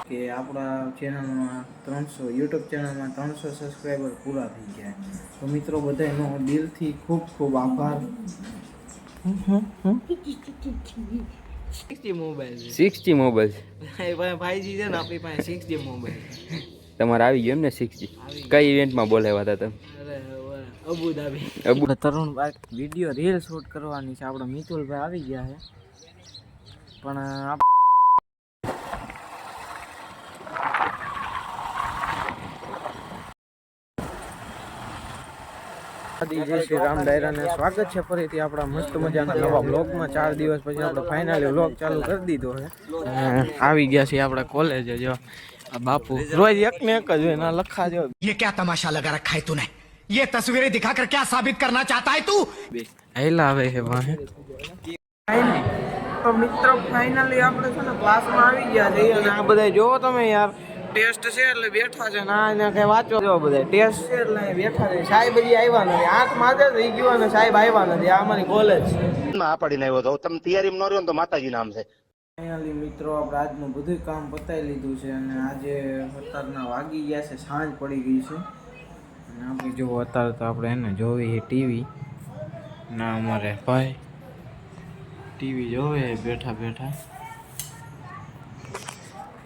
કે આપણા ચેનલમાં 300 યુટ્યુબ ચેનલમાં 300 સબસ્ક્રાઈબર પૂરા થઈ ગયા. તો મિત્રો બધાનો દિલથી ખૂબ ખૂબ આભાર. 60 મોબાઈલ 60 મોબાઈલ ભાઈજી છે ને આપણી પાસે 60 મોબાઈલ તમારે આવી ગયો એમ ને 60? કઈ ઇવેન્ટમાં બોલાવ્યા હતા તમે? અબુધાબી. તરુણભાઈ વિડીયો રીલ શૂટ કરવાની છે. આપણે મિતુલભાઈ આવી ગયા છે પણ જય શ્રી રામ ડાયરાને સ્વાગત છે ફરીથી આપણા મસ્ત મજાના નવા બ્લોગમાં. 4 દિવસ પછી આપણે ફાઇનલી બ્લોગ ચાલુ કરી દીધો છે. આવી ગયા છીએ આપણે કોલેજે. જો આ બાપુ રોજ એક ને એક જ હોય ના લખા જો. ये क्या तमाशा लगा रखा है तूने? ये तस्वीरें दिखाकर क्या साबित करना चाहता है तू? હેલા આવે છે વાહે. તો મિત્રો ફાઇનલી આપણે છે ને ક્લાસમાં આવી ગયા છીએ અને આ બધા જોવો તમે યાર ટેસ્ટ છે એટલે બેઠા છે. ના એને કઈ વાંચવા જો બધા ટેસ્ટ છે એટલે બેઠા છે. સાહેબ હજી આવ્યા નથી. હાથ માથે થઈ ગયો અને સાહેબ આવ્યા નથી. આ અમારી કોલેજ આ પડીને આવ્યો તો તમે તૈયારીમાં ન રહ્યો ને તો માતાજી નામ છે. ફાઇનલી મિત્રો આપણે આજનું બધું કામ પતાવી લીધું છે અને આજે અત્યારના વાગી ગયા છે, સાંજ પડી ગઈ છે. અને આપણે જો અત્યારે તો આપણે એને જોવી ટીવી ના અમારે ભાઈ ટીવી જોવે બેઠા બેઠા.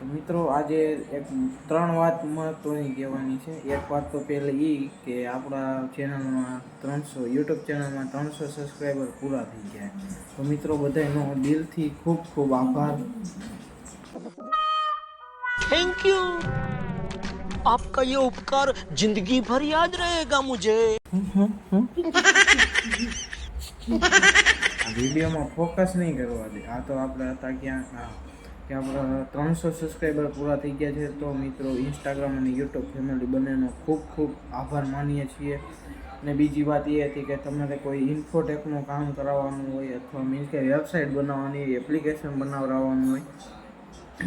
તો મિત્રો આજે એક 3 વાત મહત્વની કહેવાની છે. એક વાત તો પહેલી એ કે આપણા ચેનલમાં 300 યુટ્યુબ ચેનલમાં 300 સબસ્ક્રાઈબર પૂરા થઈ ગયા. તો મિત્રો બધાનો દિલથી ખૂબ ખૂબ આભાર. थैंक यू आपका ये उपकार जिंदगी भर याद रहेगा मुझे. આ વિડીયોમાં ફોકસ નહીં કરવા દે. આ તો આપણે હતા ક્યાં કે આપણા 300 સબસ્ક્રાઈબર પૂરા થઈ ગયા છે. તો મિત્રો ઇન્સ્ટાગ્રામ અને યુટ્યુબ ફેમિલી બંનેનો ખૂબ ખૂબ આભાર માનીએ છીએ. અને બીજી વાત એ હતી કે તમારે કોઈ ઇન્ફોટેકનું કામ કરાવવાનું હોય અથવા મીન્સ કે વેબસાઇટ બનાવવાની હોય, એપ્લિકેશન બનાવવાનું હોય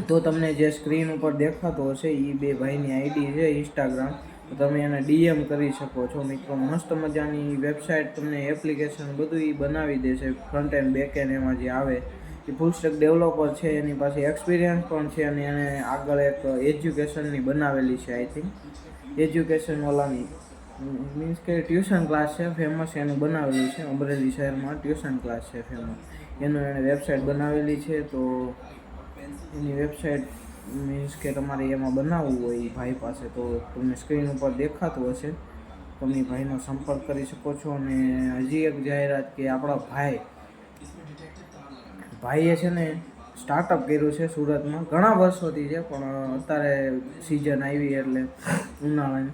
તો તમને જે સ્ક્રીન ઉપર દેખાતો હશે એ બે ભાઈની આઈડી છે ઇન્સ્ટાગ્રામ, તો તમે એને ડીએમ કરી શકો છો. મિત્રો મસ્ત મજાની વેબસાઇટ તમને એપ્લિકેશન બધું એ બનાવી દેશે. ફ્રન્ટ એન્ડ બેક એન્ડ એમાં જે આવે એ ફૂલ સ્ટેક ડેવલપર છે, એની પાસે એક્સપિરિયન્સ પણ છે અને એને આગળ એક એજ્યુકેશનની બનાવેલી છે. આઈ થિંક એજ્યુકેશનવાળાની મીન્સ કે ટ્યુશન ક્લાસ છે ફેમસ, એનું બનાવેલું છે. અમરેલી શહેરમાં ટ્યુશન ક્લાસ છે ફેમસ, એનું એણે વેબસાઇટ બનાવેલી છે. તો એની વેબસાઇટ મીન્સ કે તમારે એમાં બનાવવું હોય એ ભાઈ પાસે તો તમને સ્ક્રીન ઉપર દેખાતું હશે. તમે ભાઈનો સંપર્ક કરી શકો છો. અને હજી એક જાહેરાત કે આપણા ભાઈએ છે ને સ્ટાર્ટઅપ કર્યું છે સુરતમાં. ઘણા વર્ષોથી છે પણ અત્યારે સિઝન આવી એટલે ઉનાળાની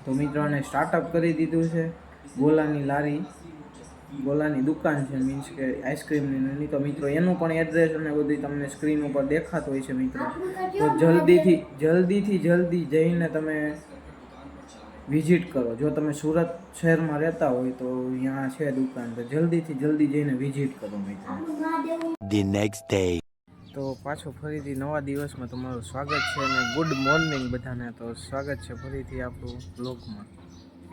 તો મિત્રોને સ્ટાર્ટઅપ કરી દીધું છે. ગોલાની દુકાન છે, મીન્સ કે આઈસ્ક્રીમની નાની. તો મિત્રો એનું પણ એડ્રેસ અને બધું તમને સ્ક્રીન ઉપર દેખાતું હોય છે મિત્રો. તો જલ્દી જઈને તમે વિઝિટ કરો. જો તમે સુરત શહેરમાં રહેતા હોય તો અહીંયા છે દુકાન, તો જલ્દી જઈને વિઝિટ કરો મિત્રો. The next day. તો પાછો ફરીથી નવા દિવસમાં તમારું સ્વાગત છે અને ગુડ મોર્નિંગ બધાને. તો સ્વાગત છે ફરીથી આપણું બ્લોગમાં.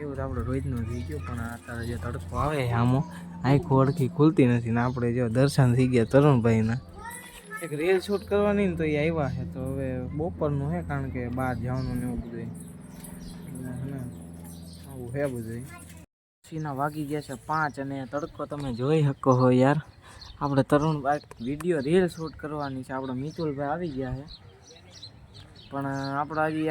એવું તો આપણે રોજનું થઈ ગયું પણ અત્યારે જે તડકો આવે આમો આંખો અડખી ખુલતી નથી ને આપણે જો દર્શન થઈ ગયા તરુણભાઈના. એક રીલ શૂટ કરવાની ને તો એ આવ્યા છે. તો હવે બપોરનું છે કારણ કે બહાર જવાનું ને એવું બધું એટલે આવું છે બધું. પછીના વાગી ગયા છે 5 અને તડકો તમે જોઈ શકો હો યાર. આપણે તરુણભાઈ વિડીયો રીલ શૂટ કરવાની છે. આપણે મિતુલભાઈ આવી ગયા છે પણ આપણા હજી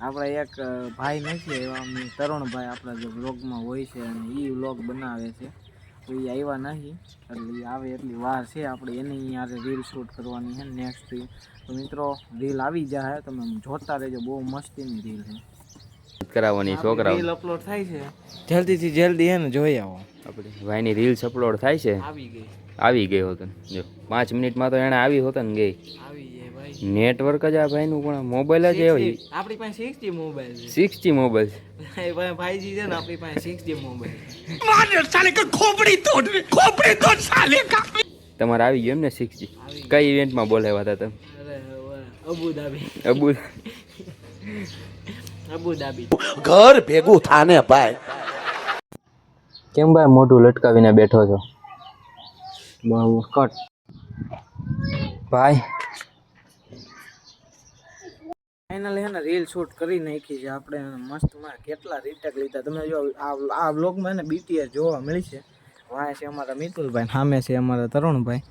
આપણા એક ભાઈ નથી એવા તરુણભાઈ આપણા જે વ્લોગમાં હોય છે અને એ વ્લોગ બનાવે છે તો એ આવ્યા નહીં એટલે એ આવે એટલી વાર છે. આપણે એની યારે રીલ શૂટ કરવાની છે નેક્સ્ટ. તો મિત્રો રીલ આવી જાય તમે જોતા રહેજો, બહુ મસ્તીની રીલ છે કરાવવાની. છોકરા રીલ અપલોડ થાય છે જલ્દીથી જલ્દી હે ને જોઈ આવો. આપણે ભાઈની રીલ્સ અપલોડ થાય છે. આવી ગઈ હોત જો 5 મિનિટમાં તો એને આવી હોત ને ગઈ. નેટવર્ક જ આ ભાઈનું પણ મોબાઈલ જ એવો. આપણી પાસે 60 મોબાઈલ 60 મોબાઈલ ભાઈજી છે ને આપણી પાસે 60 મોબાઈલ. તમારે આવી ગયો એમ ને 60? કઈ ઇવેન્ટમાં બોલાવ્યા હતા તમે? અબુધાબી ઘર ભેગું થાને ભાઈ. કેમ ભાઈ મોઢું લટકાવીને બેઠો છો? બહુ કટ ભાઈ ફાઇનલી હે ને રીલ શૂટ કરી નાખી છે આપણે મસ્તમાં. કેટલા રીટેક લીધા તમે જો આ વ્લોગમાં ને BTS જોવા મળી છે. વાય છે અમારા મિતુલભાઈ, સામે છે અમારા તરુણભાઈ.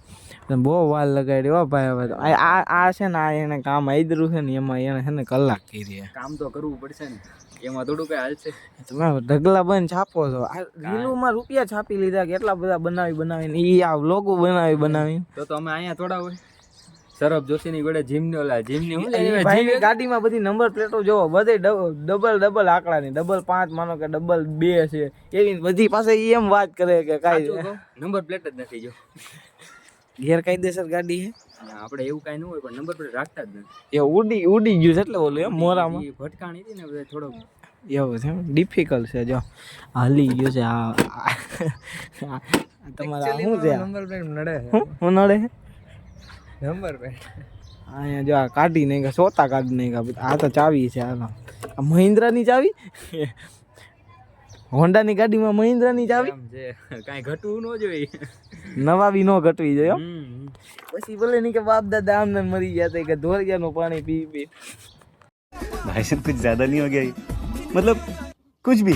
બહુ વાર લગાડી હો ભાઈ. હવે તો આ છે ને આ એને કામ આદરું છે ને એમાં એને છે ને કલાક કરી. કામ તો કરવું પડશે ને, એમાં થોડું કઈ હાલશે. તમે ઢગલા બંધ છાપો છો. આ રીલુમાં રૂપિયા છાપી લીધા, કેટલા બધા બનાવીને ઈ આ વ્લોગો બનાવી તો અમે અહીંયા થોડા હોય. સરબ જોશીની ગોળે જીમની હું ભાઈની ગાડીમાં બધી નંબર પ્લેટો જોવો, બધે ડબલ આંકડાની, 5 માનો કે 2 છે એવી બધી પાસે ઈ એમ વાત કરે કે કાંઈ નંબર પ્લેટ જ નથી જો. ગેરકાયદેસર ગાડી છે. આપણે એવું કાંઈ ન હોય પણ નંબર પ્લેટ રાખતા જ નથી. એ ઉડી ગયું છે એટલે બોલું એમ મોરામાં ઈ ભટકાણી હતી ને બધે થોડોક એવું છે. ડિફિકલ્ટ છે જો હાલી ગયું છે આ તમારા શું છે નંબર પ્લેટ નડે હું નડે નંબર પ્લેટ અહીંયા જો આ કાઢી નહીં સોતા કાઢી નહીં. આ તો ચાવી છે. આ મહિન્દ્રાની ચાવી, હોન્ડાની ગાડીમાં મહિન્દ્રાની ચાવી. આમ છે કાંઈ ઘટવું ન જોઈએ. નવાવી નો ઘટવી જોઈએ. પછી ભલે નહીં કે બાપ દાદા આમને મરી ગયા હતા કે ધોરિયાનું પાણી પી भाई साहब कुछ ज्यादा नहीं हो गया ये? मतलब कुछ भी